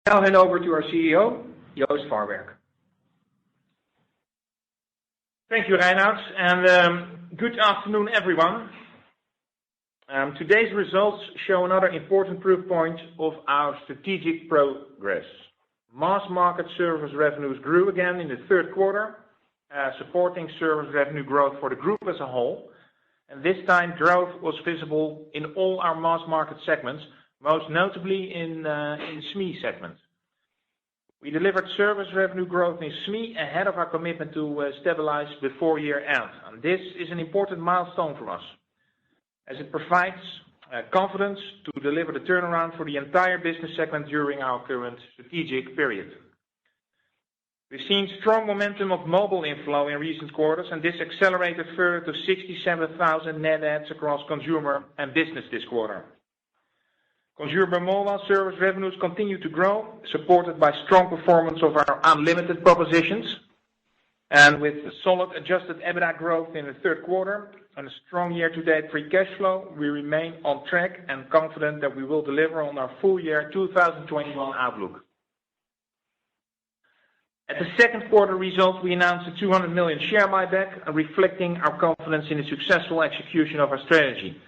Now hand over to our CEO, Joost Farwerck. Thank you, Reinhard, and good afternoon, everyone. Today's results show another important proof point of our strategic progress. Mass market service revenues grew again in the third quarter, supporting service revenue growth for the group as a whole. And this time, growth was visible in all our mass market segments, most notably in SME segment. We delivered service revenue growth in SME ahead of our commitment to stabilize before year end. And this is an important milestone for us, as it provides confidence to deliver the turnaround for the entire business segment during our current strategic period. We've seen strong momentum of mobile inflow in recent quarters, and this accelerated further to 67,000 net adds across consumer and business this quarter. Consumer mobile service revenues continue to grow, supported by strong performance of our unlimited propositions. And with solid adjusted Ebitda growth in the third quarter and a strong year-to-date free cash flow, we remain on track and confident that we will deliver on our full year 2021 outlook. At the second quarter results, we announced a 200 million share buyback, reflecting our confidence in the successful execution of our strategy.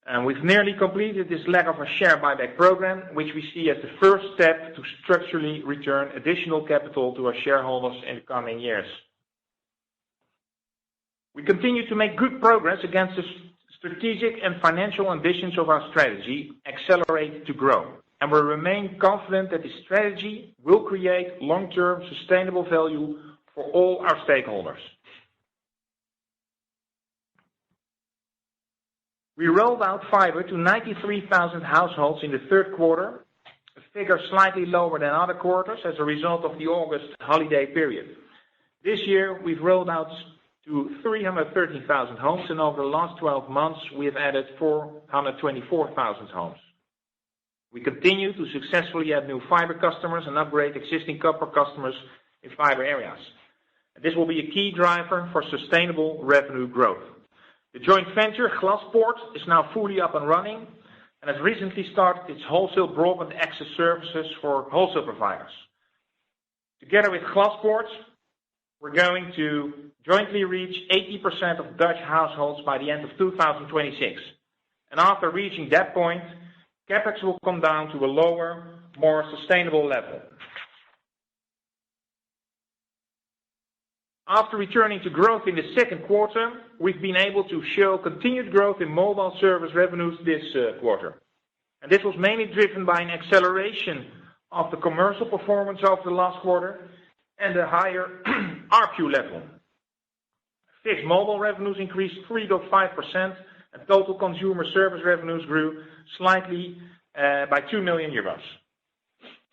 And we've nearly completed this leg of our share buyback program, which we see as the first step to structurally return additional capital to our shareholders in the coming years. We continue to make good progress against the strategic and financial ambitions of our strategy, Accelerate to Grow. And we remain confident that this strategy will create long-term sustainable value for all our stakeholders. We rolled out fiber to 93,000 households in the third quarter, a figure slightly lower than other quarters as a result of the August holiday period. This year, we've rolled out to 330,000 homes, and over the last 12 months, we have added 424,000 homes. We continue to successfully add new fiber customers and upgrade existing copper customers in fiber areas. This will be a key driver for sustainable revenue growth. The joint venture Glaspoort is now fully up and running and has recently started its wholesale broadband access services for wholesale providers. Together with Glaspoort, we're going to jointly reach 80% of Dutch households by the end of 2026. And after reaching that point, CapEx will come down to a lower, more sustainable level. After returning to growth in the second quarter, we've been able to show continued growth in mobile service revenues this quarter. And this was mainly driven by an acceleration of the commercial performance over the last quarter and a higher ARPU level. Fixed mobile revenues increased 3.5%, and total consumer service revenues grew slightly by 2 million euros.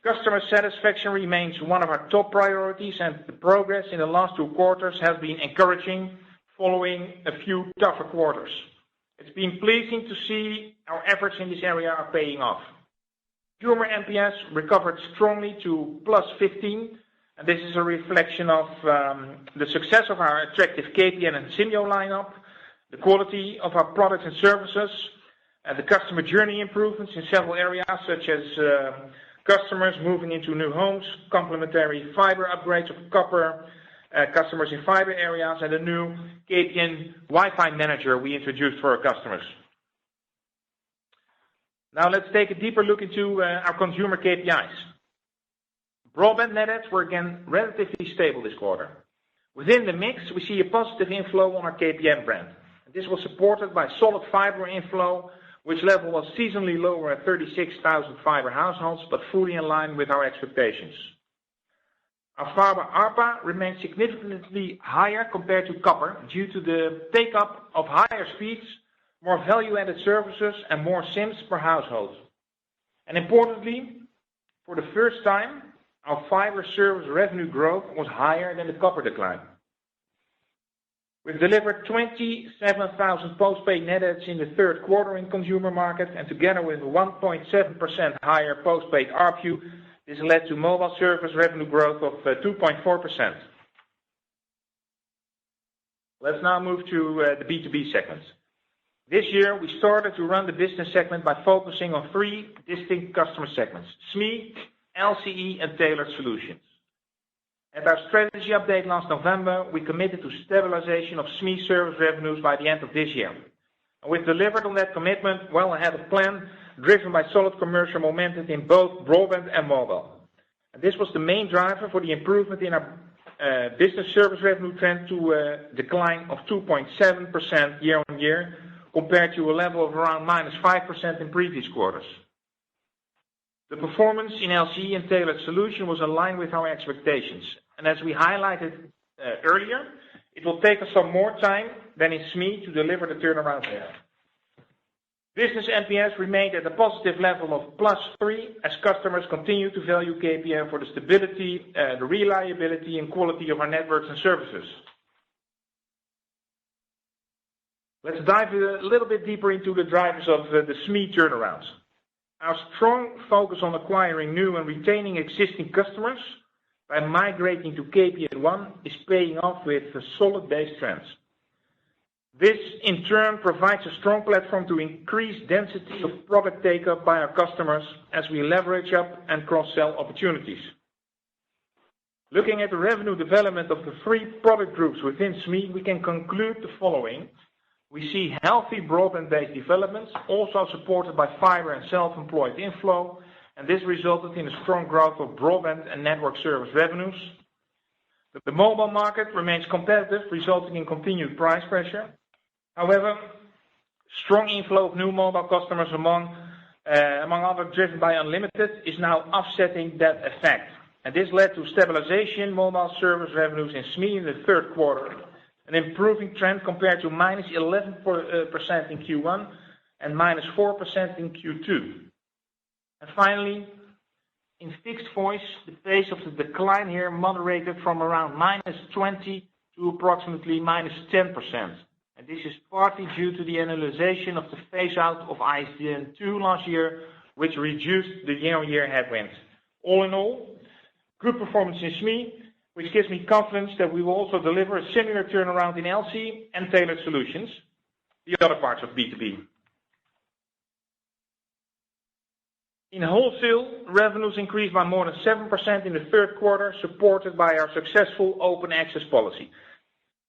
Customer satisfaction remains one of our top priorities, and the progress in the last 2 quarters has been encouraging following a few tougher quarters. It's been pleasing to see our efforts in this area are paying off. Consumer NPS recovered strongly to plus 15, and this is a reflection of the success of our attractive KPN and Simyo lineup, the quality of our products and services, and the customer journey improvements in several areas, such as customers moving into new homes, complementary fiber upgrades of copper, customers in fiber areas, and a new KPN Wi-Fi manager we introduced for our customers. Now let's take a deeper look into our consumer KPIs. Broadband net adds were again relatively stable this quarter. Within the mix, we see a positive inflow on our KPN brand. This was supported by solid fiber inflow, which level was seasonally lower at 36,000 fiber households, but fully in line with our expectations. Our fiber ARPA remains significantly higher compared to copper due to the take-up of higher speeds, more value-added services, and more SIMs per household. And importantly, for the first time, our fiber service revenue growth was higher than the copper decline. We've delivered 27,000 postpaid net adds in the third quarter in consumer market, and together with 1.7% higher postpaid ARPU, this led to mobile service revenue growth of 2.4%. Let's now move to the B2B segment. This year, we started to run the business segment by focusing on 3 distinct customer segments: SME, LCE and tailored solutions. At our strategy update last November, we committed to stabilization of SME service revenues by the end of this year. And we've delivered on that commitment well ahead of plan, driven by solid commercial momentum in both broadband and mobile. And this was the main driver for the improvement in our business service revenue trend to a decline of 2.7% year on year, compared to a level of around -5% in previous quarters. The performance in LCE and tailored solution was aligned with our expectations. And as we highlighted earlier, it will take us some more time than in SME to deliver the turnaround there. Business NPS remained at a positive level of +3 as customers continue to value KPN for the stability, the reliability and quality of our networks and services. Let's dive a little bit deeper into the drivers of the SME turnarounds. Our strong focus on acquiring new and retaining existing customers by migrating to KPN1 is paying off with solid base trends. This, in turn, provides a strong platform to increase density of product take-up by our customers as we leverage up and cross-sell opportunities. Looking at the revenue development of the 3 product groups within SME, we can conclude the following. We see healthy broadband-based developments, also supported by fiber and self-employed inflow, and this resulted in a strong growth of broadband and network service revenues. The mobile market remains competitive, resulting in continued price pressure. However, strong inflow of new mobile customers among others driven by Unlimited is now offsetting that effect. And this led to stabilization mobile service revenues in SME in the third quarter, an improving trend compared to -11% in Q1 and -4% in Q2. And finally, in fixed voice, the pace of the decline here moderated from around -20 to approximately -10%. And this is partly due to the annualization of the phase-out of ISDN2 last year, which reduced the year-on-year headwind. All in all, good performance in SME, which gives me confidence that we will also deliver a similar turnaround in LCE and tailored solutions, the other parts of B2B. In wholesale, revenues increased by more than 7% in the third quarter, supported by our successful open access policy.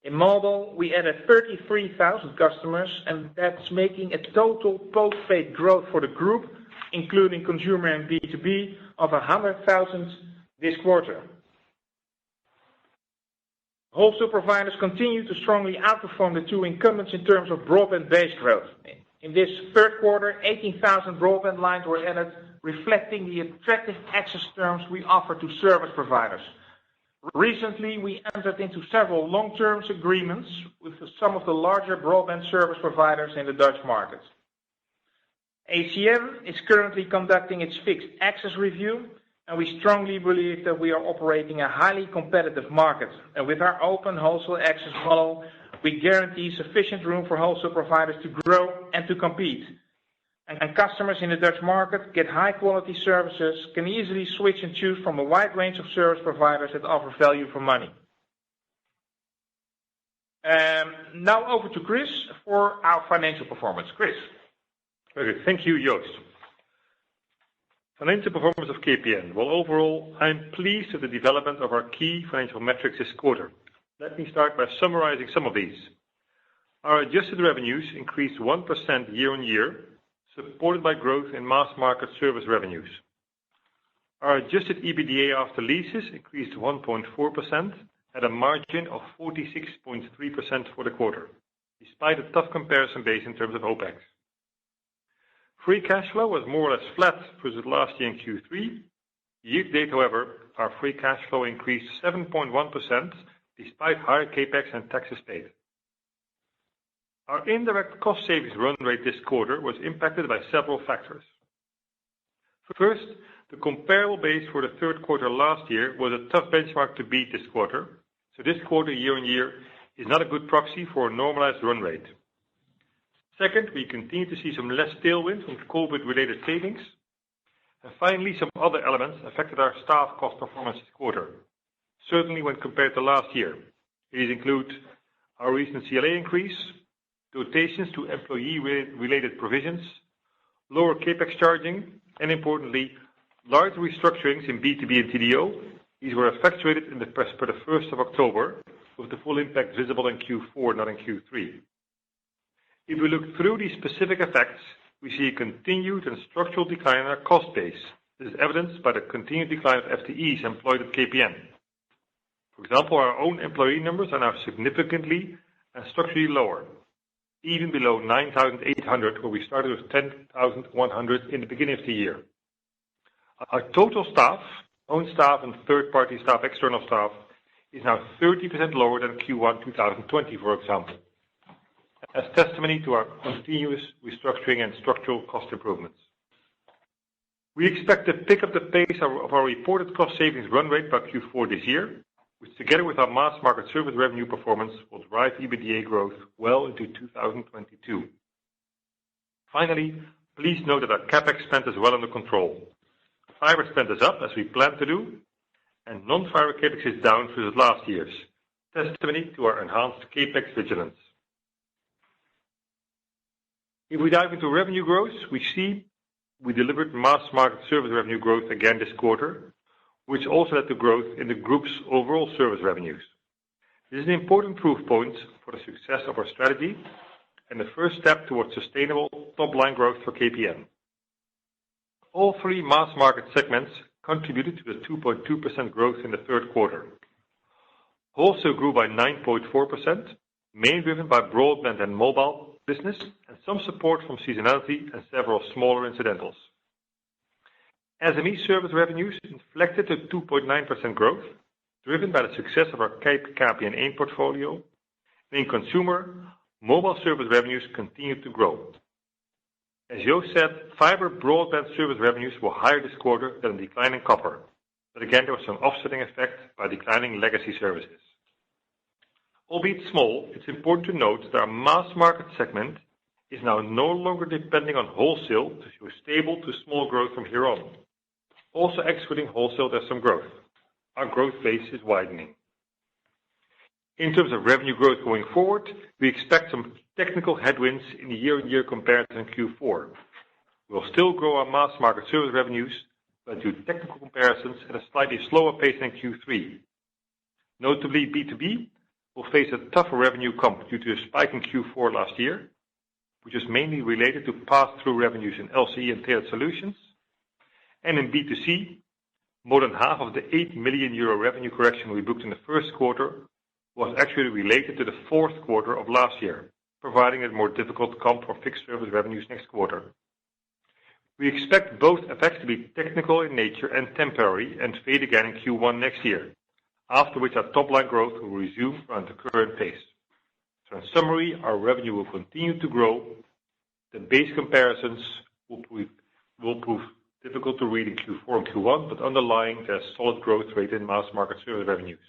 In mobile, we added 33,000 customers, and that's making a total postpaid growth for the group, including consumer and B2B, of 100,000 this quarter. Wholesale providers continue to strongly outperform the 2 incumbents in terms of broadband-based growth. In this third quarter, 18,000 broadband lines were added, reflecting the attractive access terms we offer to service providers. Recently, we entered into several long-term agreements with some of the larger broadband service providers in the Dutch market. ACM is currently conducting its fixed access review, and we strongly believe that we are operating a highly competitive market. And with our open wholesale access model, we guarantee sufficient room for wholesale providers to grow and to compete. And customers in the Dutch market get high-quality services, can easily switch and choose from a wide range of service providers that offer value for money. Now over to Chris for our financial performance. Chris. Very good. Thank you, Joost. Financial performance of KPN. Well, overall, I'm pleased with the development of our key financial metrics this quarter. Let me start by summarizing some of these. Our adjusted revenues increased 1% year on year, supported by growth in mass market service revenues. Our adjusted Ebitda after leases increased 1.4% at a margin of 46.3% for the quarter, despite a tough comparison base in terms of OPEX. Free cash flow was more or less flat versus last year in Q3. Year to date, however, our free cash flow increased 7.1% despite higher capex and taxes paid. Our indirect cost savings run rate this quarter was impacted by several factors. First, the comparable base for the third quarter last year was a tough benchmark to beat this quarter, so this quarter year on year is not a good proxy for a normalized run rate. Second, we continue to see some less tailwind from COVID-related savings. And finally, some other elements affected our staff cost performance this quarter, certainly when compared to last year. These include our recent CLA increase, dotations to employee-related provisions, lower capex charging, and importantly, Large restructurings in B2B and TDO, these were effectuated in the press per the 1st of October, with the full impact visible in Q4, not in Q3. If we look through these specific effects, we see a continued and structural decline in our cost base. This is evidenced by the continued decline of FTEs employed at KPN. For example, our own employee numbers are now significantly and structurally lower, even below 9,800, where we started with 10,100 in the beginning of the year. Our total staff, own staff and third-party staff, external staff, is now 30% lower than Q1 2020, for example, as testimony to our continuous restructuring and structural cost improvements. We expect to pick up the pace of our reported cost savings run rate by Q4 this year, which together with our mass market service revenue performance will drive Ebitda growth well into 2022. Finally, please note that our CapEx spend is well under control. Fiber spend is up, as we planned to do, and non-fiber CapEx is down versus last year's, testimony to our enhanced CapEx vigilance. If we dive into revenue growth, we see we delivered mass market service revenue growth again this quarter, which also led to growth in the group's overall service revenues. This is an important proof point for the success of our strategy and the first step towards sustainable top-line growth for KPN. All three mass market segments contributed to the 2.2% growth in the third quarter. Wholesale grew by 9.4%, mainly driven by broadband and mobile business and some support from seasonality and several smaller incidentals. SME service revenues inflected to 2.9% growth, driven by the success of our KKPNY portfolio. And in consumer, mobile service revenues continued to grow. As Joost said, fiber broadband service revenues were higher this quarter than a decline in copper. But again, there was some offsetting effect by declining legacy services. Albeit small, it's important to note that our mass market segment is now no longer depending on wholesale to show stable to small growth from here on. Also excluding wholesale, there's some growth. Our growth base is widening. In terms of revenue growth going forward, we expect some technical headwinds in the year-on-year comparison in Q4. We'll still grow our mass market service revenues, but do technical comparisons at a slightly slower pace than Q3. Notably, B2B will face a tougher revenue comp due to a spike in Q4 last year, which is mainly related to pass-through revenues in LCE and tailored solutions. And in B2C, more than half of the 8 million euro revenue correction we booked in the first quarter was actually related to the fourth quarter of last year, providing a more difficult comp for fixed service revenues next quarter. We expect both effects to be technical in nature and temporary and fade again in Q1 next year, after which our top-line growth will resume around the current pace. So in summary, our revenue will continue to grow. The base comparisons will prove difficult to read in Q4 and Q1, but underlying there's solid growth rate in mass market service revenues.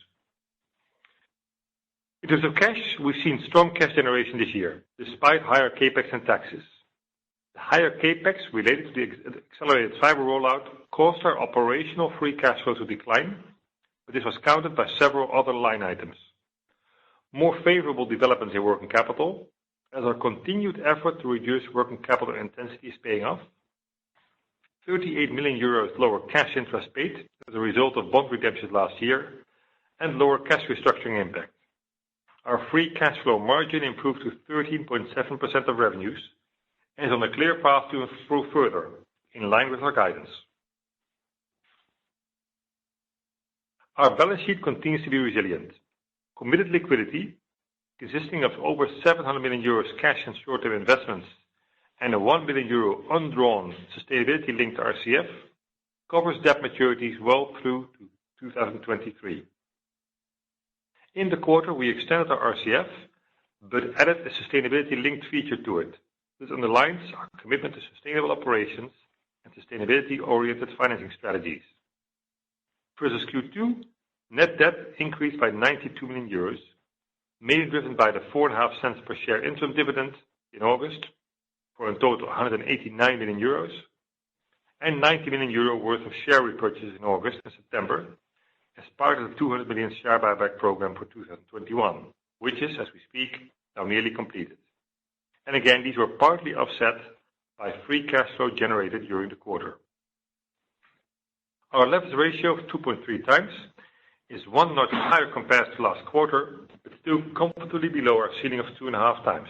In terms of cash, we've seen strong cash generation this year, despite higher capex and taxes. The higher capex related to the accelerated fiber rollout caused our operational free cash flow to decline, but this was countered by several other line items. More favorable developments in working capital, as our continued effort to reduce working capital intensity is paying off. 38 million euros lower cash interest paid as a result of bond redemptions last year, and lower cash restructuring impact. Our free cash flow margin improved to 13.7% of revenues and is on a clear path to improve further, in line with our guidance. Our balance sheet continues to be resilient. Committed liquidity, consisting of over 700 million euros cash and short-term investments and a 1 billion euro undrawn sustainability-linked RCF, covers debt maturities well through to 2023. In the quarter, we extended our RCF, but added a sustainability-linked feature to it. This underlines our commitment to sustainable operations and sustainability-oriented financing strategies. Versus Q2, net debt increased by 92 million euros, mainly driven by the 4.5 cents per share interim dividend in August, for a total of 189 million euros, and 90 million euro worth of share repurchases in August and September, as part of the 200 million share buyback program for 2021, which is, as we speak, now nearly completed. And again, these were partly offset by free cash flow generated during the quarter. Our leverage ratio of 2.3 times is one notch higher compared to last quarter, but still comfortably below our ceiling of 2.5 times.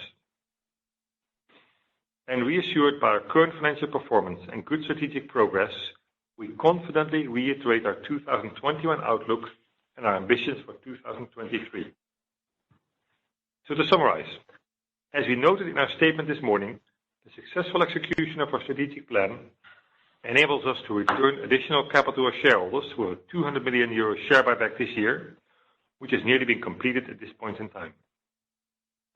And reassured by our current financial performance and good strategic progress, we confidently reiterate our 2021 outlook and our ambitions for 2023. So to summarize, as we noted in our statement this morning, the successful execution of our strategic plan enables us to return additional capital to our shareholders with a 200 million euro share buyback this year, which has nearly been completed at this point in time.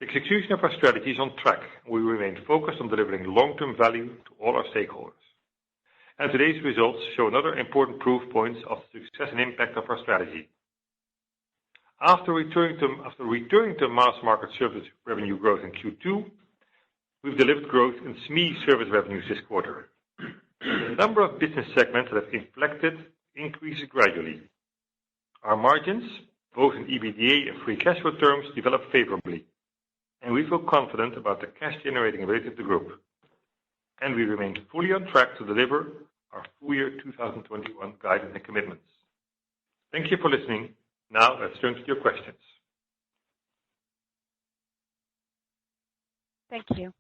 The execution of our strategy is on track, and we remain focused on delivering long-term value to all our stakeholders. And today's results show another important proof point of the success and impact of our strategy. After returning to mass market service revenue growth in Q2, we've delivered growth in SME service revenues this quarter. The number of business segments that have inflected increases gradually. Our margins, both in Ebitda and free cash flow terms, develop favorably, and we feel confident about the cash-generating ability of the group. And we remain fully on track to deliver our full year 2021 guidance and commitments. Thank you for listening. Now let's turn to your questions. Thank you.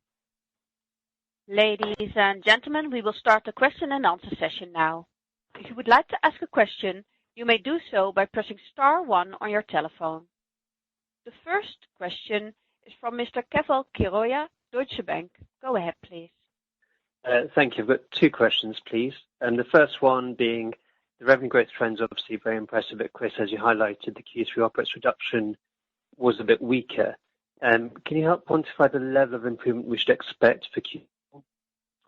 Ladies and gentlemen, we will start the question and answer session now. If you would like to ask a question, you may do so by pressing star 1 on your telephone. The first question is from Mr. Keval Khiroya, Deutsche Bank. Go ahead, please. Thank you. I've got 2 questions, please. And the first one being the revenue growth trends, obviously very impressive. But Chris, as you highlighted, the Q3 OPEX reduction was a bit weaker. Can you help quantify the level of improvement we should expect for Q4?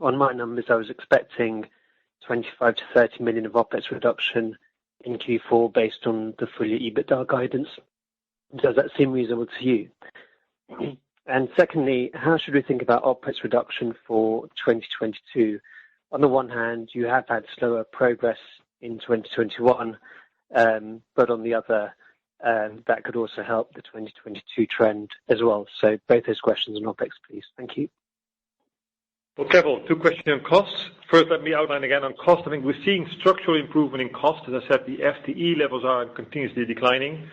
On my numbers, I was expecting 25 to 30 million of OPEX reduction in Q4 based on the full year Ebitda guidance. Does that seem reasonable to you? And secondly, how should we think about OPEX reduction for 2022? On the one hand, you have had slower progress in 2021, but on the other, that could also help the 2022 trend as well. So both those questions on OPEX, please. Thank you. Well, Keval, 2 questions on costs. First, let me outline again on cost. I think we're seeing structural improvement in cost. As I said, the FTE levels are continuously declining.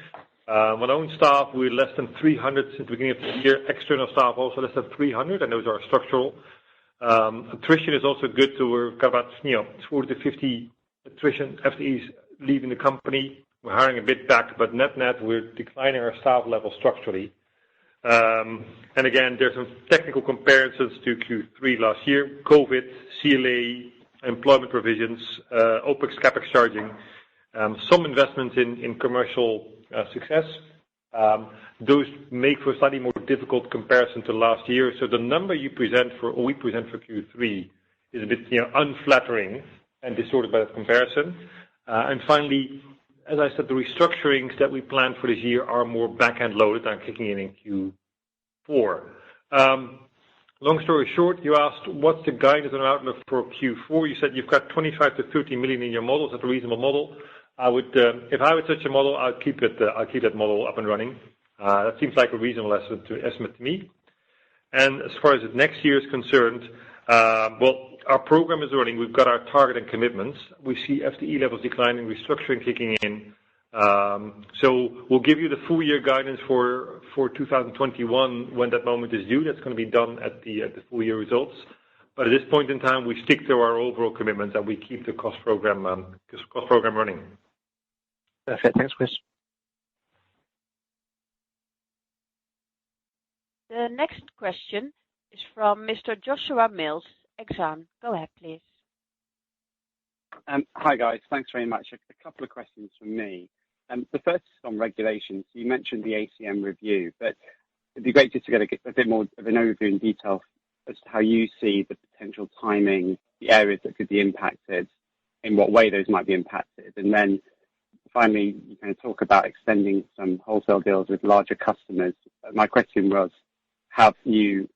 My own staff, we're less than 300 since the beginning of the year. External staff also less than 300, and those are structural. Attrition is also good, so we've got about 40 to 50 attrition FTEs leaving the company. We're hiring a bit back, but net, we're declining our staff level structurally. And again, there's some technical comparisons to Q3 last year. COVID, CLA, employment provisions, OPEX, CAPEX charging, some investments in commercial success. Those make for a slightly more difficult comparison to last year. So the number we present for Q3 is a bit unflattering and distorted by that comparison. And finally, as I said, the restructurings that we planned for this year are more back-end loaded and kicking in Q4. Long story short, you asked what's the guidance and outlook for Q4. You said you've got 25 to 30 million in your model. Is that a reasonable model? I would, if I would such a model, I'd keep that model up and running. That seems like a reasonable estimate to me. And as far as next year is concerned, well, our program is running. We've got our target and commitments. We see FTE levels declining, restructuring kicking in. So we'll give you the full year guidance for 2021 when that moment is due. That's going to be done at the full year results. But at this point in time, we stick to our overall commitments and we keep the cost program running. Perfect. Thanks, Chris. The next question is from Mr. Joshua Mills, Exane. Go ahead, please. Hi, guys. Thanks very much. A couple of questions from me. The first is on regulations. You mentioned the ACM review, but it'd be great just to get a bit more of an overview in detail as to how you see the potential timing, the areas that could be impacted, in what way those might be impacted. And then finally, you kind of talk about extending some wholesale deals with larger customers. My question was, have you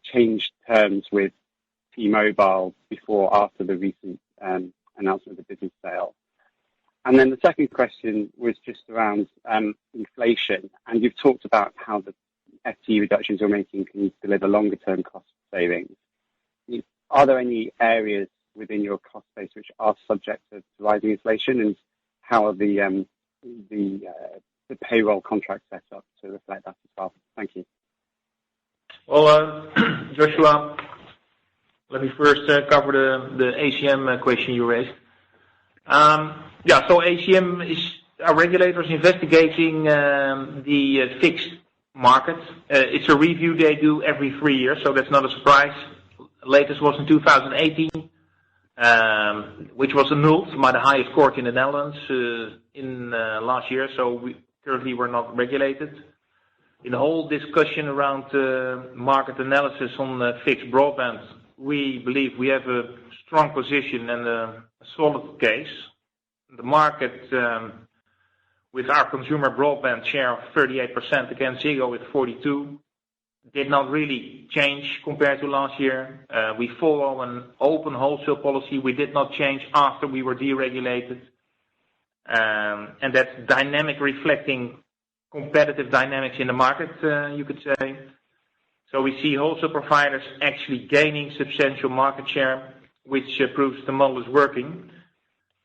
changed terms with T-Mobile before or after the recent announcement of the business sale? And then the second question was just around inflation. And you've talked about how the FTE reductions you're making can deliver longer term cost savings. Are there any areas within your cost base which are subject to rising inflation, and how are the payroll contract set up to reflect that as well? Thank you. Well, Joshua, let me first cover the ACM question you raised. So ACM is our regulators investigating the fixed market. It's a review they do every 3 years, so that's not a surprise. Latest was in 2018, which was annulled by the highest court in the Netherlands in last year, so we currently were not regulated. In the whole discussion around market analysis on fixed broadband, we believe we have a strong position and a solid case. The market, with our consumer broadband share of 38% against Ziggo with 42%, did not really change compared to last year. We follow an open wholesale policy. We did not change after we were deregulated. And that's dynamic, reflecting competitive dynamics in the market, you could say. So we see wholesale providers actually gaining substantial market share, which proves the model is working.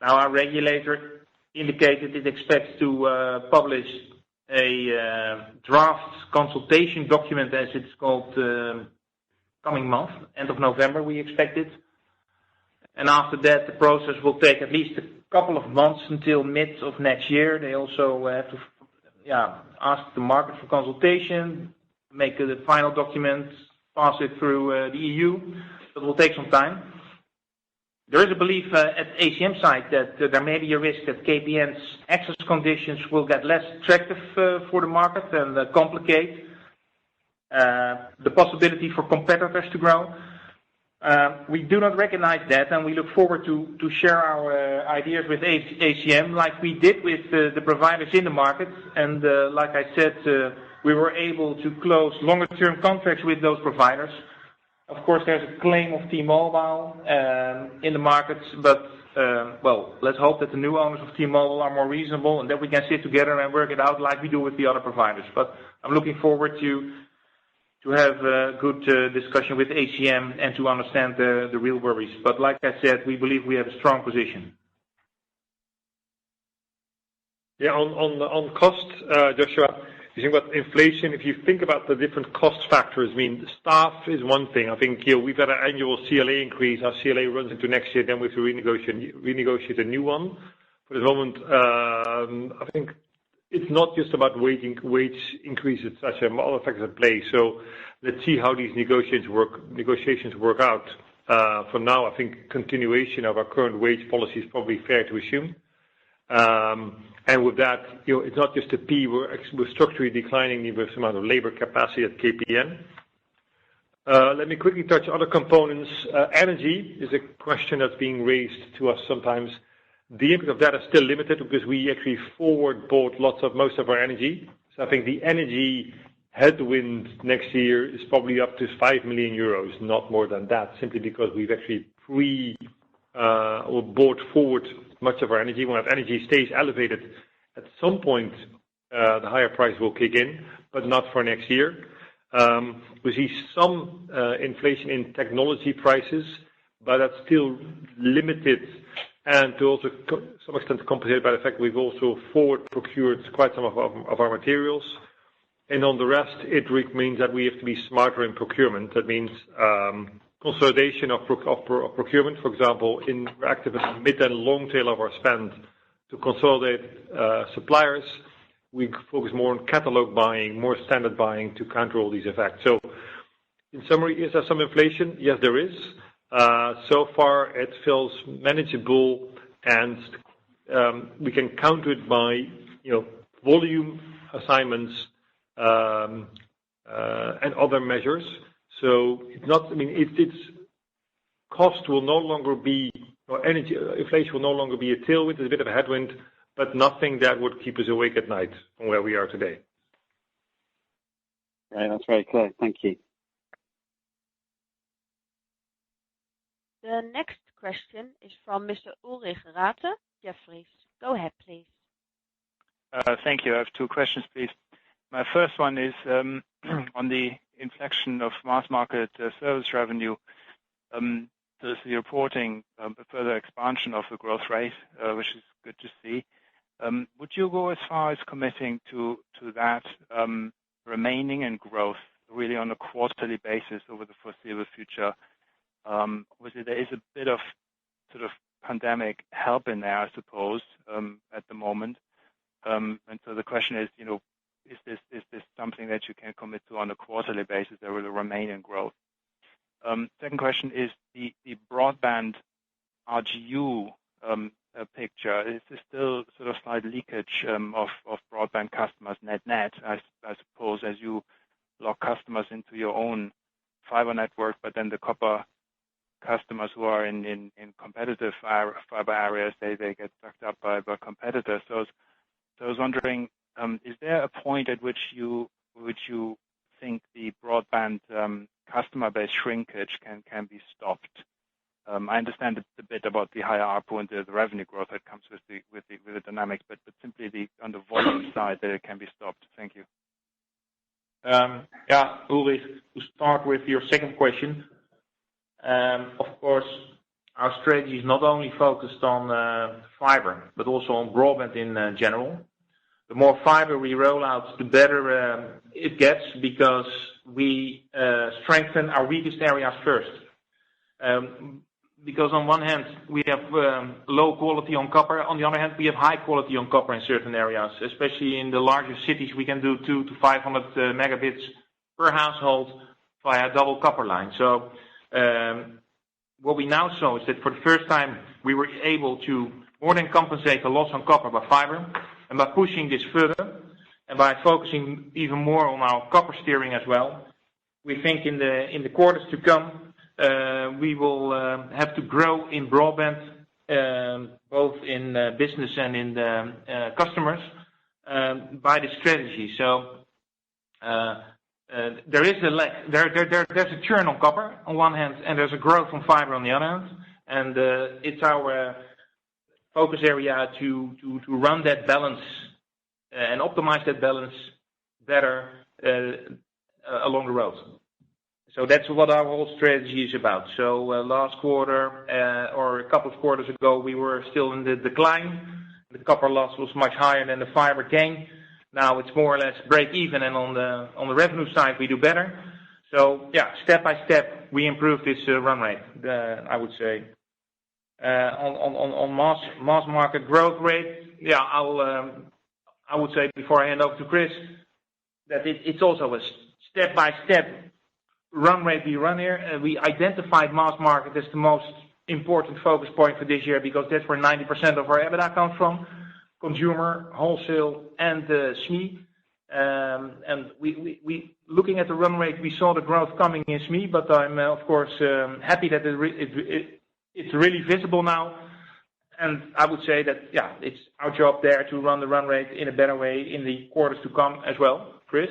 Now, our regulator indicated it expects to publish a draft consultation document, as it's called, coming month, end of November, we expect it. And after that, the process will take at least a couple of months until mid of next year. They also have to ask the market for consultation, make the final document, pass it through the EU. So it will take some time. There is a belief at ACM side that there may be a risk that KPN's access conditions will get less attractive for the market and complicate the possibility for competitors to grow. We do not recognize that, and we look forward to share our ideas with ACM like we did with the providers in the market. And like I said, we were able to close longer-term contracts with those providers. Of course, there's a claim of T-Mobile in the markets, but let's hope that the new owners of T-Mobile are more reasonable and that we can sit together and work it out like we do with the other providers. But I'm looking forward to have a good discussion with ACM and to understand the real worries. But like I said, we believe we have a strong position. Yeah, on cost, Joshua, you think about inflation. If you think about the different cost factors, I mean, staff is one thing. I think we've had an annual CLA increase. Our CLA runs into next year, then we have to renegotiate a new one. For the moment, I think it's not just about wage increases, such a lot of factors at play. So let's see how these negotiations work out. For now, I think continuation of our current wage policy is probably fair to assume. And with that, it's not just a P. We're structurally declining the amount of labor capacity at KPN. Let me quickly touch other components. Energy is a question that's being raised to us sometimes. The impact of that is still limited because we actually forward bought most of our energy. So I think the energy headwind next year is probably up to 5 million euros, not more than that, simply because we've actually or bought forward much of our energy. When that energy stays elevated, at some point the higher price will kick in, but not for next year. We see some inflation in technology prices, but that's still limited, and to also some extent compensated by the fact we've also forward procured quite some of our materials. And on the rest, it means that we have to be smarter in procurement. That means consolidation of procurement. For example, we're active in the mid and long tail of our spend to consolidate suppliers. We focus more on catalog buying, more standard buying to counter all these effects. So, in summary, is there some inflation? Yes, there is. So far, it feels manageable, and we can counter it by volume assignments and other measures. So it's not. I mean, it's cost will no longer be, or energy inflation will no longer be a tailwind. It's a bit of a headwind, but nothing that would keep us awake at night from where we are today. Right, that's very clear. Thank you. The next question is from Mr. Ulrich Rathe, Jefferies. Go ahead, please. Thank you. I have two questions, please. My first one is on the inflection of mass market service revenue. So you're reporting a further expansion of the growth rate, which is good to see. Would you go as far as committing to that remaining in growth really on a quarterly basis over the foreseeable future? Obviously, there is a bit of sort of pandemic help in there, I suppose, at the moment. And so the question is, is this something that you can commit to on a quarterly basis that will remain in growth? Second question is the broadband RGU picture. Is there still sort of slight leakage of broadband customers net, I suppose, as you lock customers into your own fiber network, but then the copper customers who are in competitive fiber areas, they get sucked up by competitors. So I was wondering, is there a point at which you think the broadband customer base shrinkage can be stopped? I understand the bit about the higher ARPU and the revenue growth that comes with the dynamics, but simply on the volume side that it can be stopped. Thank you. Ulrich, to start with your second question. Of course, our strategy is not only focused on fiber, but also on broadband in general. The more fiber we roll out, the better it gets, because we strengthen our weakest areas first. Because on one hand, we have low quality on copper. On the other hand, we have high quality on copper in certain areas, especially in the larger cities. We can do 200 to 500 megabits per household via double copper line. So what we now saw is that for the first time, we were able to more than compensate the loss on copper by fiber, and by pushing this further, and by focusing even more on our copper steering as well. We think in the quarters to come, we will have to grow in broadband, both in business and in the customers, by the strategy. So there is a lag. There's a churn on copper on one hand, and there's a growth on fiber on the other hand. And it's our focus area to run that balance and optimize that balance better along the road. So that's what our whole strategy is about. So last quarter or a couple of quarters ago, we were still in the decline. The copper loss was much higher than the fiber gain. Now it's more or less break even, and on the revenue side we do better. So step by step we improve this run rate. I would say on mass market growth rate. I would say before I hand over to Chris that it's also a step by step run rate we run here. We identified mass market as the most important focus point for this year, because that's where 90% of our Ebitda comes from: consumer, wholesale, and SME. And we looking at the run rate, we saw the growth coming in SME, but I'm of course happy that it's really visible now. And I would say that it's our job there to run the run rate in a better way in the quarters to come as well. Chris?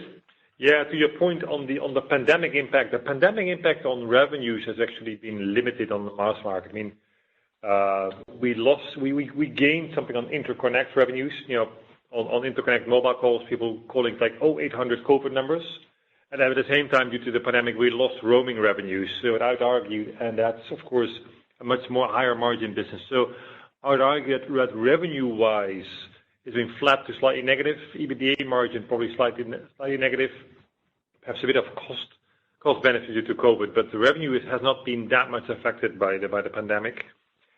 Yeah, to your point on the pandemic impact, the pandemic impact on revenues has actually been limited on the mass market. I mean, we gained something on interconnect revenues, on interconnect mobile calls, people calling like 0800 COVID numbers. And at the same time, due to the pandemic, we lost roaming revenues. So without argue, and that's of course a much more higher margin business. So I would argue that revenue-wise, it's been flat to slightly negative. EBITDA margin probably slightly negative. Perhaps a bit of cost benefit due to COVID, but the revenue has not been that much affected by the pandemic.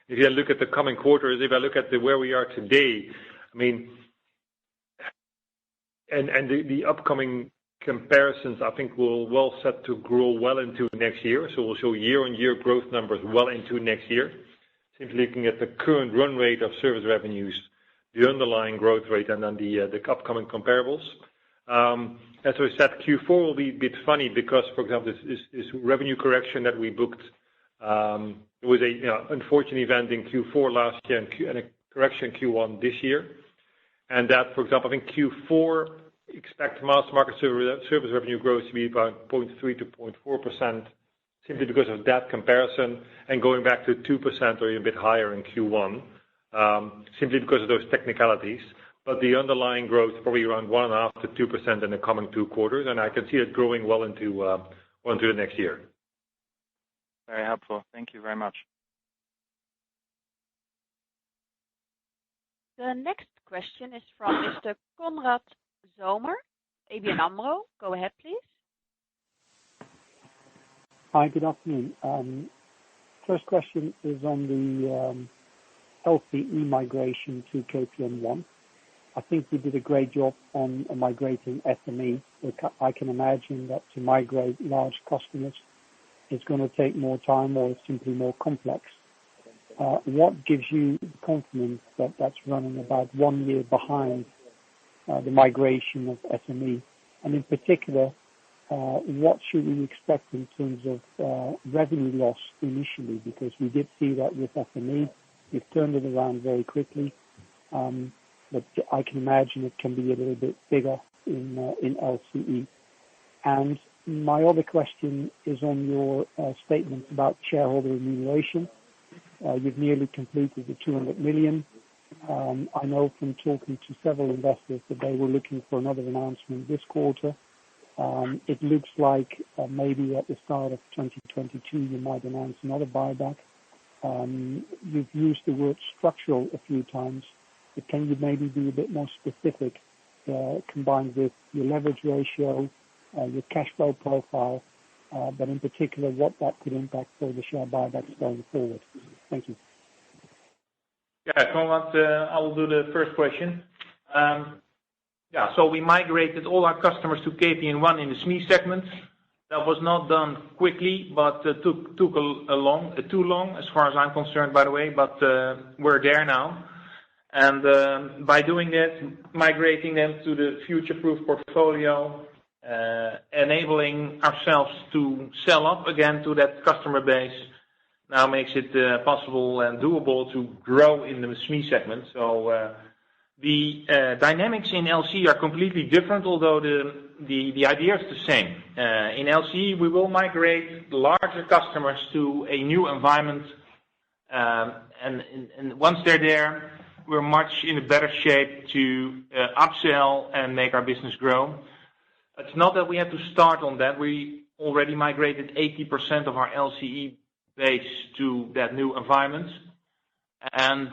If you look at the coming quarters, if I look at where we are today, I mean, and the upcoming comparisons, I think we're well set to grow well into next year. So we'll show year-on-year growth numbers well into next year. Simply looking at the current run rate of service revenues, the underlying growth rate, and then the upcoming comparables. As I said, Q4 will be a bit funny because, for example, this revenue correction that we booked, it was a unfortunate event in Q4 last year and a correction Q1 this year. And that, for example, I think Q4 expect mass market service revenue growth to be about 0.3 to 0.4%, simply because of that comparison, and going back to 2% or even a bit higher in Q1. Simply because of those technicalities, but the underlying growth probably around 1.5 to 2% in the coming 2 quarters, and I can see it growing well into the next year. very helpful. Thank you very much. The next question is from Mr. Konrad Zomer, ABN AMRO. Go ahead, please. Hi, good afternoon. First question is on the LCE migration to KPN1. I think you did a great job on migrating SME. I can imagine that to migrate large customers, it's going to take more time or it's simply more complex. What gives you the confidence that that's running about 1 year behind the migration of SME? And in particular, what should we expect in terms of revenue loss initially? Because we did see that with SME, you've turned it around very quickly. But I can imagine it can be a little bit bigger in LCE. And my other question is on your statement about shareholder remuneration. You've nearly completed the 200 million. I know from talking to several investors that they were looking for another announcement this quarter. It looks like maybe at the start of 2022 you might announce another buyback. You've used the word structural a few times. But can you maybe be a bit more specific, combined with your leverage ratio, your cash flow profile, but in particular what that could impact for the share buybacks going forward? Thank you. Yeah, Konrad, I will do the first question. So we migrated all our customers to KPN1 in the SME segment. That was not done quickly, but took too long, as far as I'm concerned, by the way. But we're there now. And by doing that, migrating them to the future-proof portfolio, enabling ourselves to sell up again to that customer base, now makes it possible and doable to grow in the SME segment. So the dynamics in LCE are completely different, although the idea is the same. In LCE, we will migrate larger customers to a new environment, and once they're there, we're much in a better shape to upsell and make our business grow. It's not that we have to start on that. We already migrated 80% of our LCE base to that new environment. And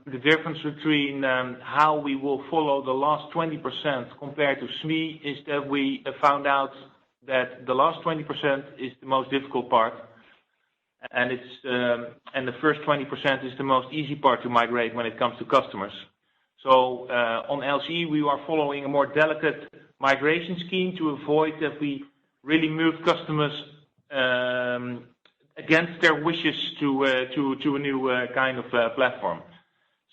the difference between how we will follow the last 20% compared to SME is that we found out that the last 20% is the most difficult part. And the first 20% is the most easy part to migrate when it comes to customers. So on LCE, we are following a more delicate migration scheme to avoid that we really move customers against their wishes to a new kind of platform.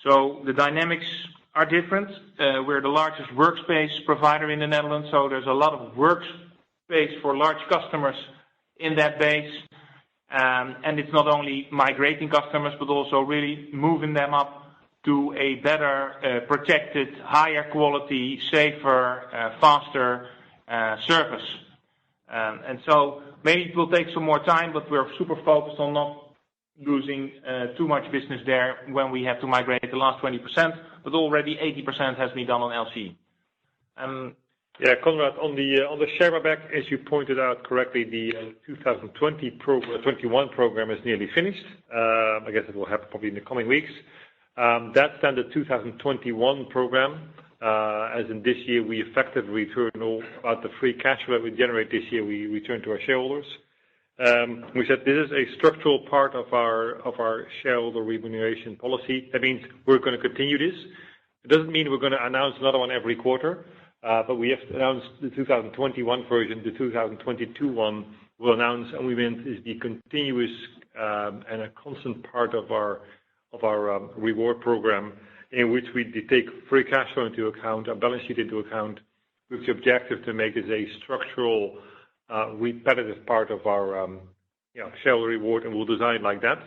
So the dynamics are different. We're the largest workspace provider in the Netherlands, so there's a lot of workspace for large customers in that base. And it's not only migrating customers, but also really moving them up to a better protected, higher quality, safer, faster service. And so maybe it will take some more time, but we're super focused on not losing too much business there when we have to migrate the last 20%, but already 80% has been done on LCE. Konrad, on the share buyback, as you pointed out correctly, the 2021 program is nearly finished. I guess it will happen probably in the coming weeks. That's then the 2021 program. As in this year, we effectively return all about the free cash flow we generate this year. We return to our shareholders. We said this is a structural part of our shareholder remuneration policy. That means we're going to continue this. It doesn't mean we're going to announce another one every quarter. But we have announced the 2021 version. The 2022 one will announce, and we meant is the continuous and a constant part of our reward program, in which we take free cash flow into account, our balance sheet into account, with the objective to make it a structural, repetitive part of our shareholder reward, and we'll design it like that.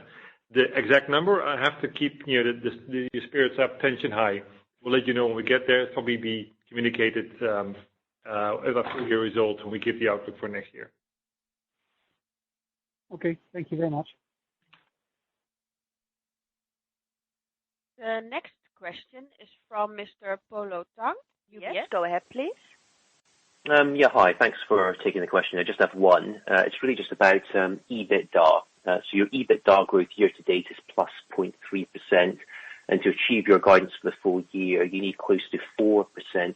The exact number, I have to keep the spirits up, tension high. We'll let you know when we get there. It'll probably be communicated as our full year results when we give the outlook for next year. Okay, thank you very much. The next question is from Mr. Polo Tang. Yes, go ahead, please. Yeah, hi. Thanks for taking the question. I just have one. It's really just about Ebitda. So your Ebitda growth year to date is plus 0.3%, and to achieve your guidance for the full year, you need close to 4%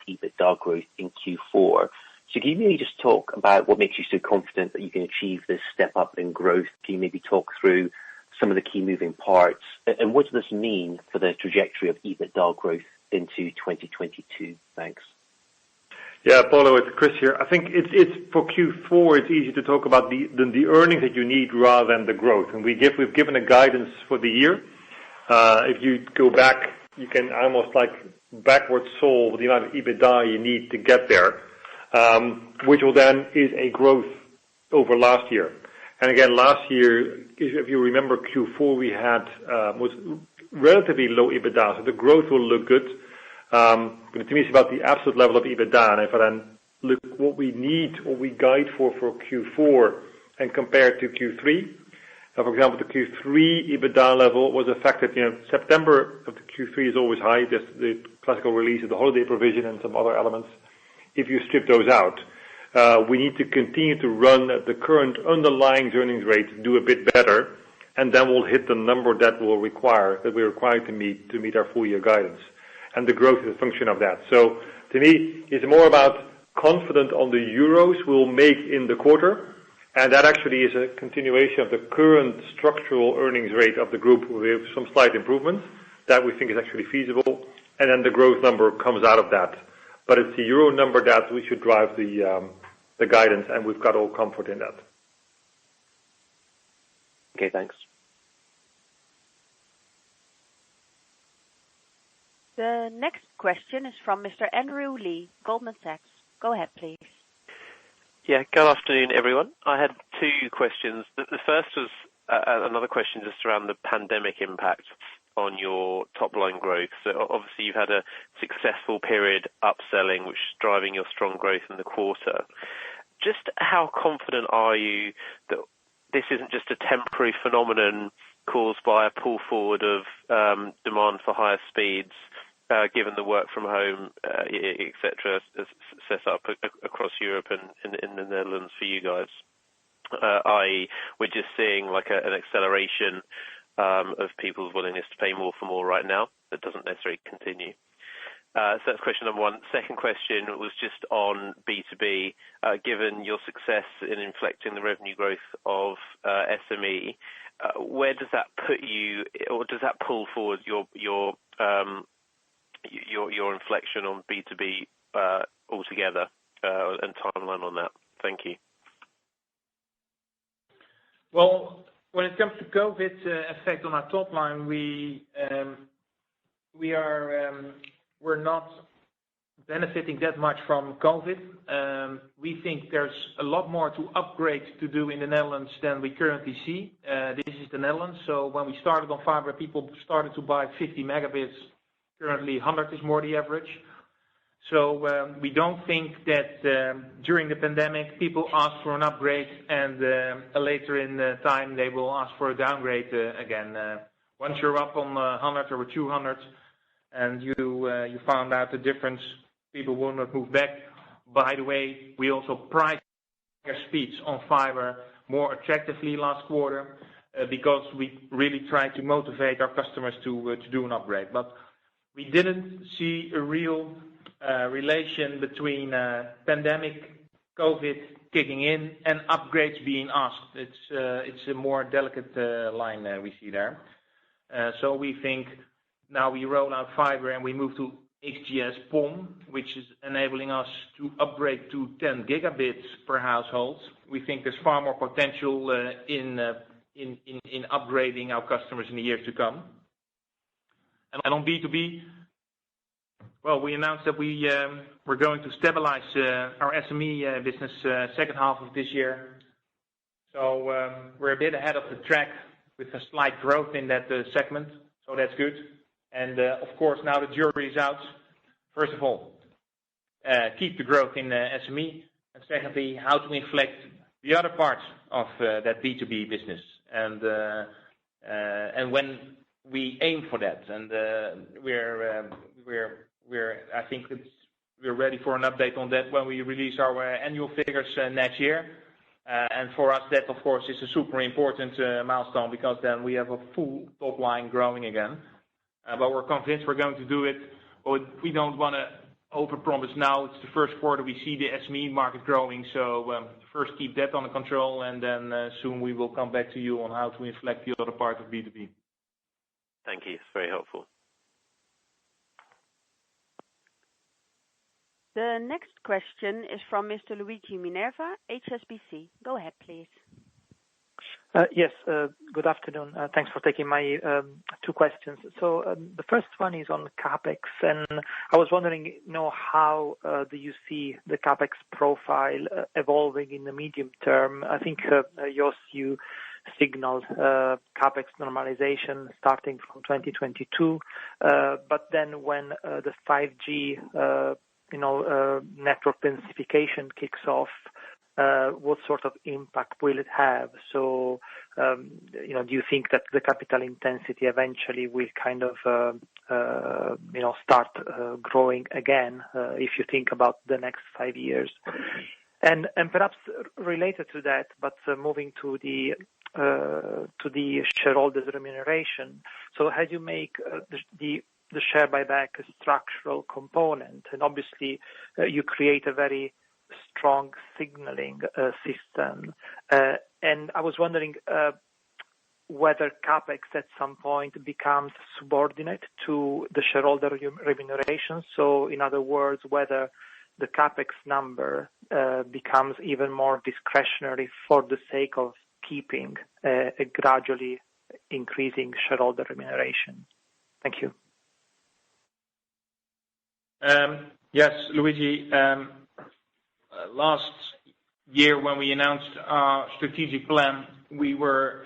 Ebitda growth in Q4. So can you maybe just talk about what makes you so confident that you can achieve this step up in growth? Can you maybe talk through some of the key moving parts? And what does this mean for the trajectory of Ebitda growth into 2022? Thanks. Yeah, Paulo, it's Chris here. I think it's for Q4. It's easy to talk about the earnings that you need rather than the growth. And we've given a guidance for the year. If you go back, you can almost like backwards solve the amount of Ebitda you need to get there, which will then is a growth over last year. And again, last year, if you remember, Q4 we had was relatively low Ebitda, so the growth will look good. But to me, it's about the absolute level of Ebitda. And if I then look what we need, what we guide for Q4 and compare it to Q3, for example, the Q3 Ebitda level was affected. September of the Q3 is always high. There's the classical release of the holiday provision and some other elements. If you strip those out, we need to continue to run at the current underlying earnings rate, do a bit better, and then we'll hit the number that we're required to meet our full year guidance. And the growth is a function of that. So to me, it's more about confident on the euros we'll make in the quarter, and that actually is a continuation of the current structural earnings rate of the group with some slight improvements that we think is actually feasible, and then the growth number comes out of that. But it's the euro number that we should drive the guidance, and we've got all comfort in that. Okay, thanks. The next question is from Mr. Andrew Lee, Goldman Sachs. Go ahead, please. Yeah, good afternoon, everyone. I had two questions. The first was another question just around the pandemic impact on your top line growth. So obviously you've had a successful period upselling, which is driving your strong growth in the quarter. Just how confident are you that this isn't just a temporary phenomenon caused by a pull forward of demand for higher speeds, given the work from home, etc., set up across Europe and in the Netherlands for you guys? I.e., we're just seeing like an acceleration of people's willingness to pay more for more right now that doesn't necessarily continue. So that's question number one. Second question was just on B2B. Given your success in inflecting the revenue growth of SME, where does that put you, or does that pull forward your inflection on B2B altogether, and timeline on that? Thank you. Well, when it comes to COVID effect on our top line, we're not benefiting that much from COVID. We think there's a lot more to upgrade to do in the Netherlands than we currently see. This is the Netherlands, so when we started on fiber, people started to buy 50 megabits. Currently, 100 is more the average. So we don't think that during the pandemic, people ask for an upgrade, and later in the time they will ask for a downgrade again. Once you're up on 100 or 200, and you found out the difference, people will not move back. By the way, we also priced our speeds on fiber more attractively last quarter because we really tried to motivate our customers to do an upgrade. But we didn't see a real relation between pandemic, COVID kicking in, and upgrades being asked. It's a more delicate line we see there. So we think now we roll out fiber and we move to XGS-PON, which is enabling us to upgrade to 10 gigabits per household. We think there's far more potential in upgrading our customers in the years to come. And on B2B, well, we announced that we're going to stabilize our SME business second half of this year. So we're a bit ahead of the track with a slight growth in that segment. So that's good. And of course, now the jury is out. First of all, keep the growth in SME, and secondly, how to inflect the other parts of that B2B business. And when we aim for that, and I think we're ready for an update on that when we release our annual figures next year. And for us, that, of course, is a super important milestone because then we have a full top line growing again. But we're convinced we're going to do it. But we don't want to overpromise now. It's the first quarter we see the SME market growing. So first keep that under control, and then soon we will come back to you on how to inflect the other part of B2B. Thank you. It's very helpful. The next question is from Mr. Luigi Minerva, HSBC. Go ahead, please. Yes, good afternoon. Thanks for taking my two questions. So the first one is on CapEx, and I was wondering, how do you see the CapEx profile evolving in the medium term? I think, Jos, you signaled CapEx normalization starting from 2022, but then when the 5G network densification kicks off, what sort of impact will it have? So, do you think that the capital intensity eventually will kind of, start growing again, if you think about the next 5 years? And perhaps related to that, but moving to the shareholders remuneration. So as you make the share buyback a structural component, and obviously you create a very strong signaling system. And I was wondering whether CapEx at some point becomes subordinate to the shareholder remuneration. So in other words, whether the CapEx number becomes even more discretionary for the sake of keeping a gradually increasing shareholder remuneration. Thank you. Yes, Luigi. Last year when we announced our strategic plan, we were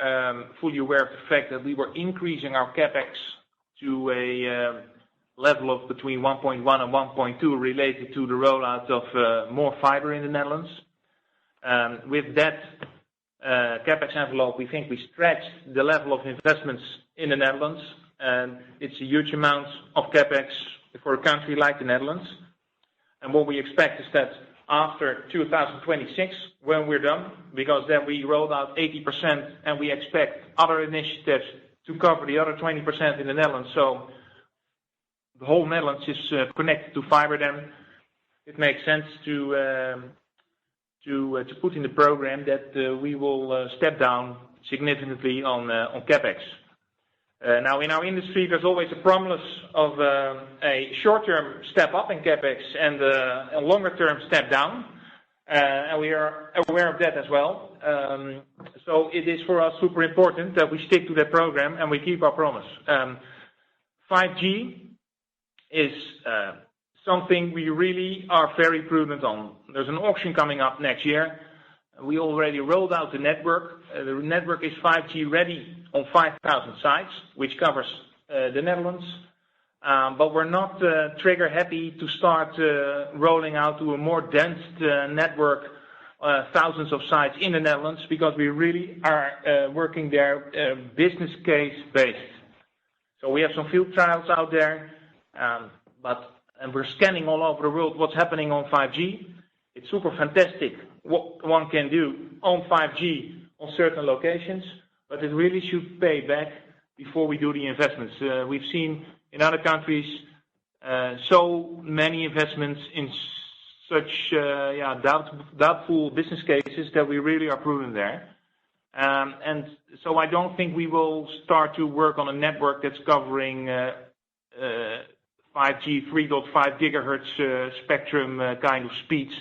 fully aware of the fact that we were increasing our CapEx to a level of between 1.1 and 1.2 related to the rollout of more fiber in the Netherlands. With that CapEx envelope, we think we stretched the level of investments in the Netherlands, and it's a huge amount of CapEx for a country like the Netherlands. And what we expect is that after 2026, when we're done, because then we rolled out 80% and we expect other initiatives to cover the other 20% in the Netherlands. So the whole Netherlands is connected to fiber. Then it makes sense to put in the program that we will step down significantly on CapEx. Now, in our industry, there's always a promise of a short-term step up in CapEx and a longer-term step down, and we are aware of that as well. So it is for us super important that we stick to that program and we keep our promise. 5G is something we really are very prudent on. There's an auction coming up next year. We already rolled out the network. The network is 5G ready on 5,000 sites, which covers the Netherlands. But we're not trigger happy to start rolling out to a more dense network, thousands of sites in the Netherlands, because we really are working there business case based. So we have some field trials out there, and we're scanning all over the world what's happening on 5G. It's super fantastic what one can do on 5G on certain locations, but it really should pay back before we do the investments. We've seen in other countries so many investments in such doubtful business cases that we really are prudent there. And so I don't think we will start to work on a network that's covering 5G 3.5 gigahertz spectrum kind of speeds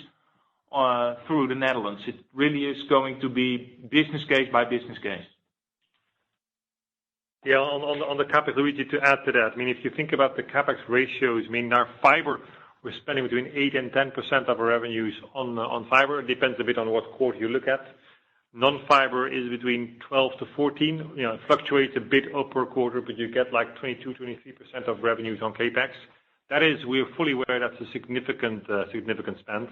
through the Netherlands. It really is going to be business case by business case. Yeah, on the CapEx, Luigi, to add to that, I mean, if you think about the CapEx ratios, I mean, our fiber, we're spending between 8 and 10% of our revenues on fiber. It depends a bit on what quarter you look at. Non-fiber is between 12 to 14. It fluctuates a bit up per quarter, but you get like 22, 23% of revenues on CapEx. We're fully aware that's a significant spend.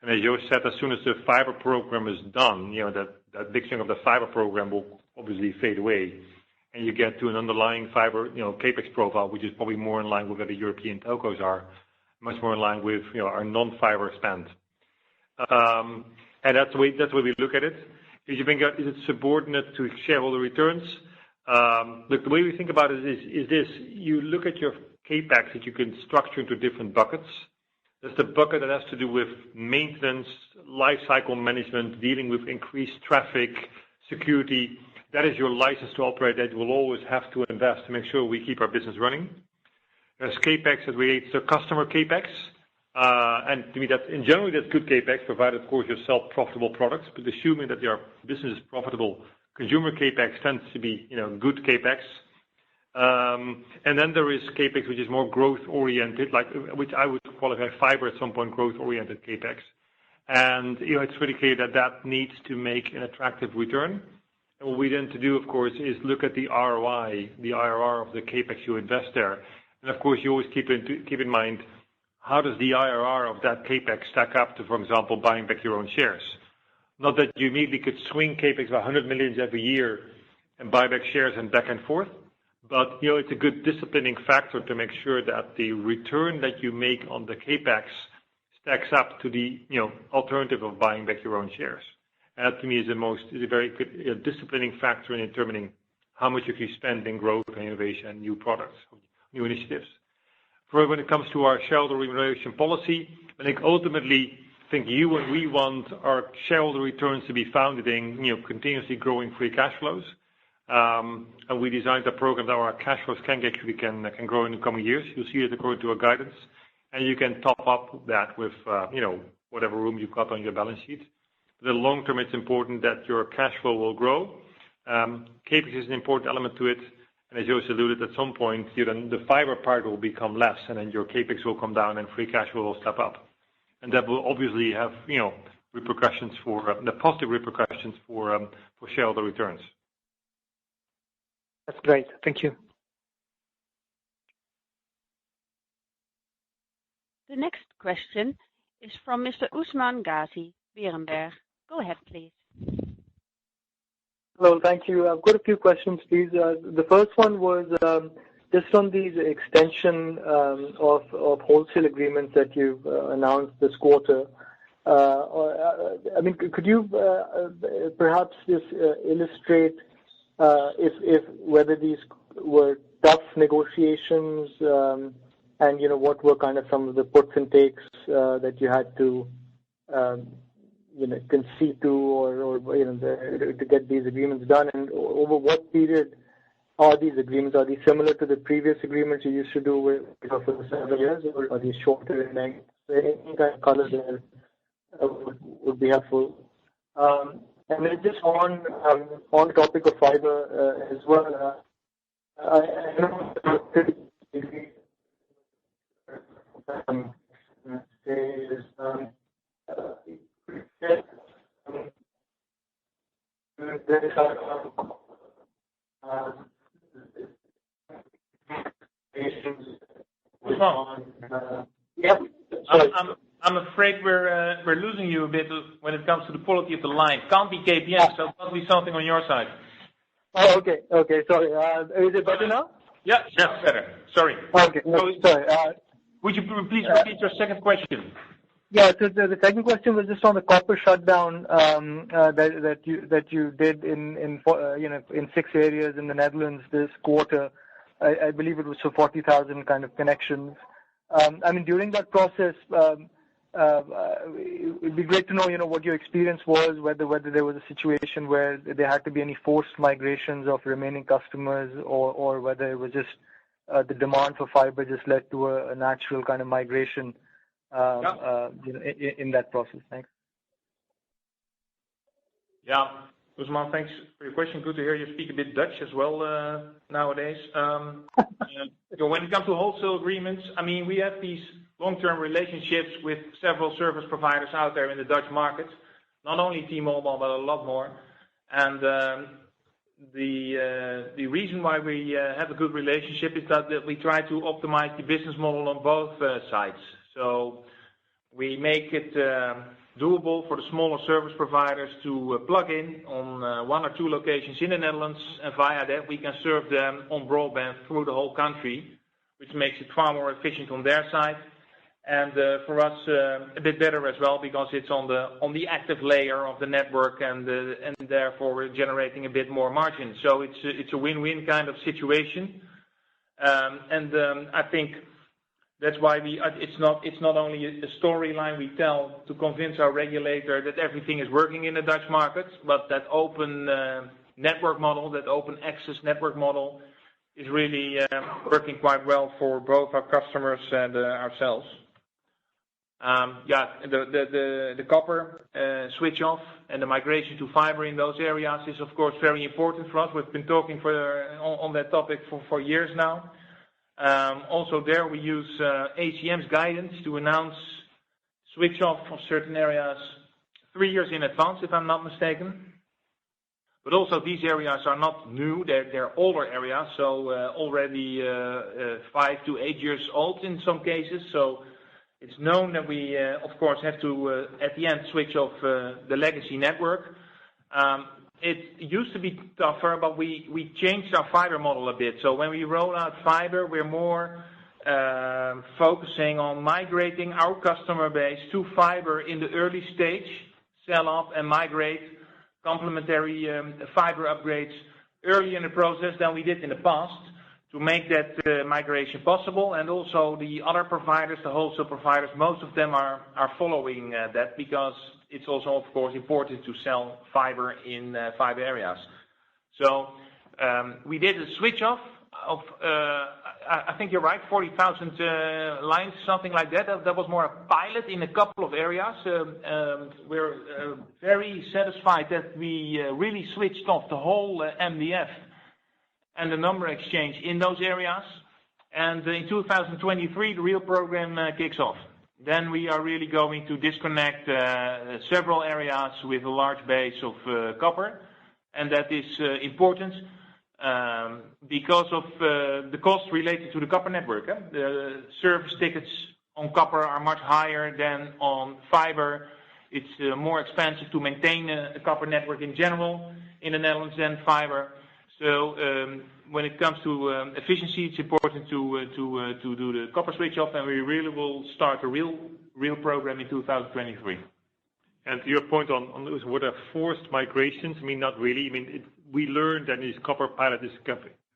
And as Joost said, as soon as the fiber program is done, that big chunk of the fiber program will obviously fade away. And you get to an underlying fiber, CapEx profile, which is probably more in line with where the European telcos are. much more in line with our non-fiber spend. And that's the way we look at it. If you think, is it subordinate to shareholder returns? Look, the way we think about it is this: you look at your capex that you can structure into different buckets. There's the bucket that has to do with maintenance, life cycle management, dealing with increased traffic, security. That is your license to operate that we'll always have to invest to make sure we keep our business running. There's capex that relates to customer capex. And to me, in general, that's good capex, provided, of course, you sell profitable products. But assuming that your business is profitable, consumer capex tends to be, good capex. And then there is capex which is more growth-oriented, which I would qualify fiber at some point growth-oriented capex. And it's pretty clear that needs to make an attractive return. And what we then to do, of course, is look at the ROI, the IRR of the capex you invest there. And of course, you always keep in mind, how does the IRR of that capex stack up to, for example, buying back your own shares? Not that you immediately could swing capex by 100 million every year and buy back shares and back and forth. But, it's a good disciplining factor to make sure that the return that you make on the capex stacks up to the, alternative of buying back your own shares. And that to me is a very good disciplining factor in determining how much you spend in growth and innovation and new products, new initiatives. For when it comes to our shareholder remuneration policy, I think ultimately, you and we want our shareholder returns to be founded in, continuously growing free cash flows. And we designed a program that our cash flows can grow in the coming years. You'll see it according to our guidance. And you can top up that with, whatever room you've got on your balance sheet. For the long term, it's important that your cash flow will grow. CapEx is an important element to it. And as Joost alluded, at some point, the fiber part will become less, and then your CapEx will come down and free cash flow will step up. And that will obviously have, repercussions the positive repercussions for shareholder returns. That's great. Thank you. The next question is from Mr. Usman Ghazi, Berenberg. Go ahead, please. Hello, thank you. I've got a few questions, please. The first one was just on these extension of wholesale agreements that you've announced this quarter. Could you perhaps just illustrate if whether these were tough negotiations and what were kind of some of the puts and takes that you had to concede to or to get these agreements done, and over what period are these agreements? Are these similar to the previous agreements you used to do for the several years, or are these shorter in length? Any kind of color there would be helpful. And then just on the topic of fiber as well, I know I'm afraid we're losing you a bit when it comes to the quality of the line. Can't be KPN, so it must be something on your side. Oh, okay. Sorry. Is it better now? Yeah, that's better. Sorry. Okay. Sorry. Would you please repeat your second question? Yeah. So the second question was just on the copper shutdown that you did in 6 areas in the Netherlands this quarter. I believe it was for 40,000 kind of connections. During that process, it'd be great to know, what your experience was, whether there was a situation where there had to be any forced migrations of remaining customers, or whether it was just the demand for fiber just led to a natural kind of migration in that process. Thanks. Yeah. Usman, thanks for your question. Good to hear you speak a bit Dutch as well nowadays. When it comes to wholesale agreements, we have these long-term relationships with several service providers out there in the Dutch market, not only T-Mobile, but a lot more. And the reason why we have a good relationship is that we try to optimize the business model on both sides. So we make it doable for the smaller service providers to plug in on 1 or 2 locations in the Netherlands, and via that we can serve them on broadband through the whole country, which makes it far more efficient on their side. and for us a bit better as well because it's on the active layer of the network, and therefore we're generating a bit more margin. So it's a win-win kind of situation, and I think that's why it's not only a storyline we tell to convince our regulator that everything is working in the Dutch market, but that open network model, that open access network model, is really working quite well for both our customers and ourselves. The copper switch off and the migration to fiber in those areas is of course very important for us. We've been talking on that topic for years now. Also there we use ACM's guidance to announce switch off of certain areas 3 years in advance, if I'm not mistaken. But also these areas are not new, they're older areas, so already 5 to 8 years old in some cases. So it's known that we, of course, have to, at the end, switch off the legacy network. It used to be tougher, but we changed our fiber model a bit. So when we roll out fiber, we're more focusing on migrating our customer base to fiber in the early stage, sell off and migrate complementary fiber upgrades early in the process than we did in the past to make that migration possible. And also the other providers, the wholesale providers, most of them are following that because it's also, of course, important to sell fiber in fiber areas. So we did a switch off of, I think you're right, 40,000 lines, something like that. That was more a pilot in a couple of areas. We're very satisfied that we really switched off the whole MDF and the number exchange in those areas. And in 2023, the real program kicks off. Then we are really going to disconnect several areas with a large base of copper, and that is important because of the cost related to the copper network. The service tickets on copper are much higher than on fiber. It's more expensive to maintain a copper network in general in the Netherlands than fiber. So when it comes to efficiency, it's important to do the copper switch off, and we really will start a real program in 2023. And to your point on those, what are forced migrations? I mean, not really. I mean, we learned that in this copper pilot is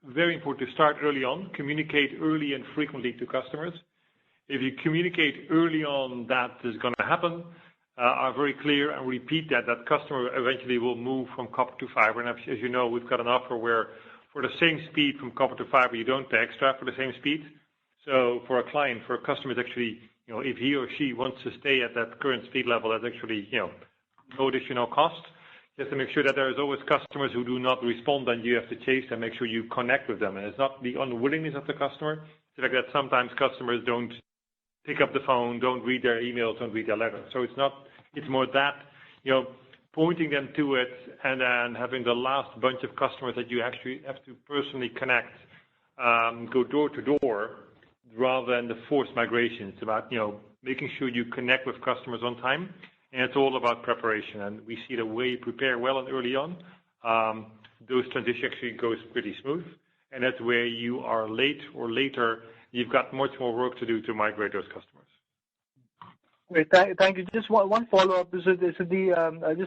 very important to start early on, communicate early and frequently to customers. If you communicate early on that is going to happen, are very clear and repeat that customer eventually will move from copper to fiber. And as you know, we've got an offer where for the same speed from copper to fiber, you don't pay extra for the same speed. So for a client, for a customer, it's actually, if he or she wants to stay at that current speed level, that's actually, no additional cost. You have to make sure that there is always customers who do not respond, and you have to chase them, make sure you connect with them. And it's not the unwillingness of the customer. It's like that sometimes customers don't pick up the phone, don't read their emails, don't read their letters. So it's more that, pointing them to it and then having the last bunch of customers that you actually have to personally connect, go door to door, rather than the forced migration. It's about, making sure you connect with customers on time, and it's all about preparation. And we see the way you prepare well and early on, those transitions actually goes pretty smooth. And that's where you are late or later, you've got much more work to do to migrate those customers. Great, thank you. Just one follow-up. Is it just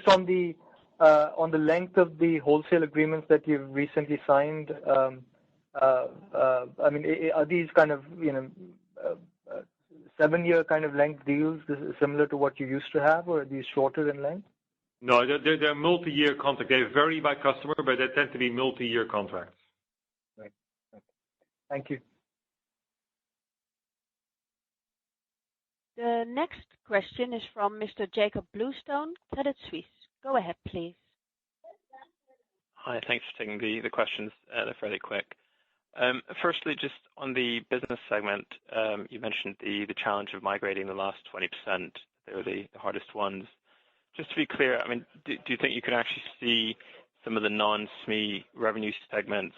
on the length of the wholesale agreements that you've recently signed? I mean, are these kind of 7-year kind of length deals similar to what you used to have, or are these shorter in length? No, they're multi-year contracts. They vary by customer, but they tend to be multi-year contracts. Right. Thank you. The next question is from Mr. Jacob Bluestone, Credit Suisse. Go ahead, please. Hi, thanks for taking the questions. They're fairly quick. Firstly, just on the business segment, you mentioned the challenge of migrating the last 20%. They were the hardest ones. Just to be clear, I mean, do you think you could actually see some of the non-SME revenue segments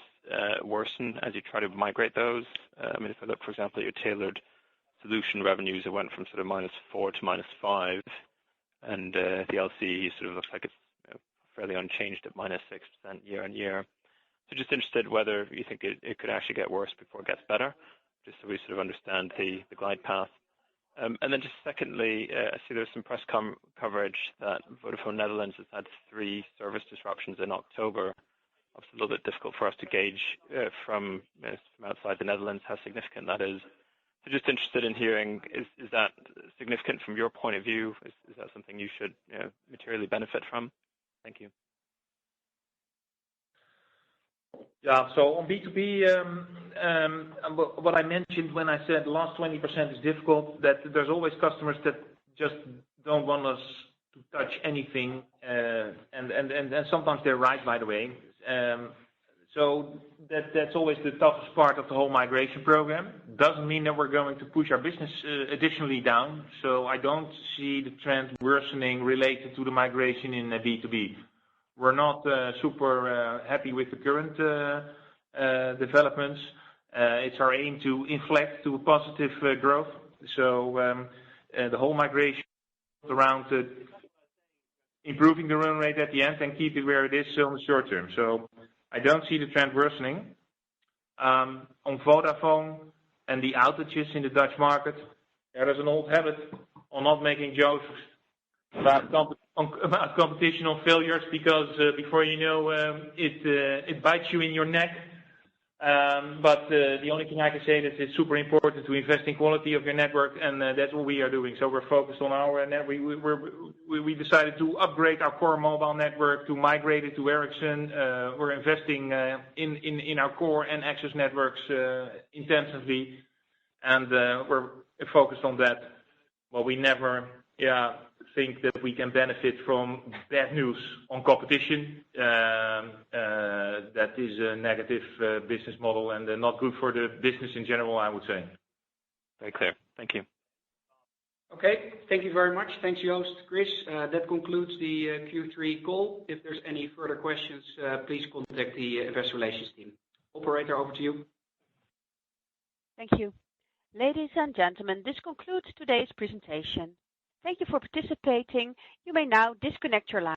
worsen as you try to migrate those? I mean, if I look, for example, at your tailored solution revenues, it went from sort of -4 to -5, and the LCE sort of looks like it's fairly unchanged at -6% year on year. So just interested whether you think it could actually get worse before it gets better, just so we sort of understand the glide path. And then just secondly, I see there's some press coverage that Vodafone Netherlands has had 3 service disruptions in October. Obviously, a little bit difficult for us to gauge from outside the Netherlands how significant that is. So just interested in hearing, is that significant from your point of view? Is that something you should materially benefit from? Thank you. Yeah. So on B2B, what I mentioned when I said the last 20% is difficult, that there's always customers that just don't want us to touch anything, and sometimes they're right, by the way. So that's always the toughest part of the whole migration program. Doesn't mean that we're going to push our business additionally down. So I don't see the trend worsening related to the migration in B2B. We're not super happy with the current developments. It's our aim to inflect to a positive growth. So the whole migration around improving the run rate at the end and keep it where it is in the short term. So I don't see the trend worsening. On Vodafone and the outages in the Dutch market, there is an old habit on not making jokes about competition on failures, because before you know it bites you in your neck. But the only thing I can say is it's super important to invest in quality of your network, and that's what we are doing. So we're focused on our net. We decided to upgrade our core mobile network, to migrate it to Ericsson. We're investing in our core and access networks intensively, and we're focused on that. Well, we never think that we can benefit from bad news on competition. That is a negative business model and not good for the business in general, I would say. Very clear. Thank you. Okay. Thank you very much. Thanks, Joost. Chris, that concludes the Q3 call. If there's any further questions, please contact the Investor Relations team. Operator, over to you. Thank you. Ladies and gentlemen, this concludes today's presentation. Thank you for participating. You may now disconnect your line.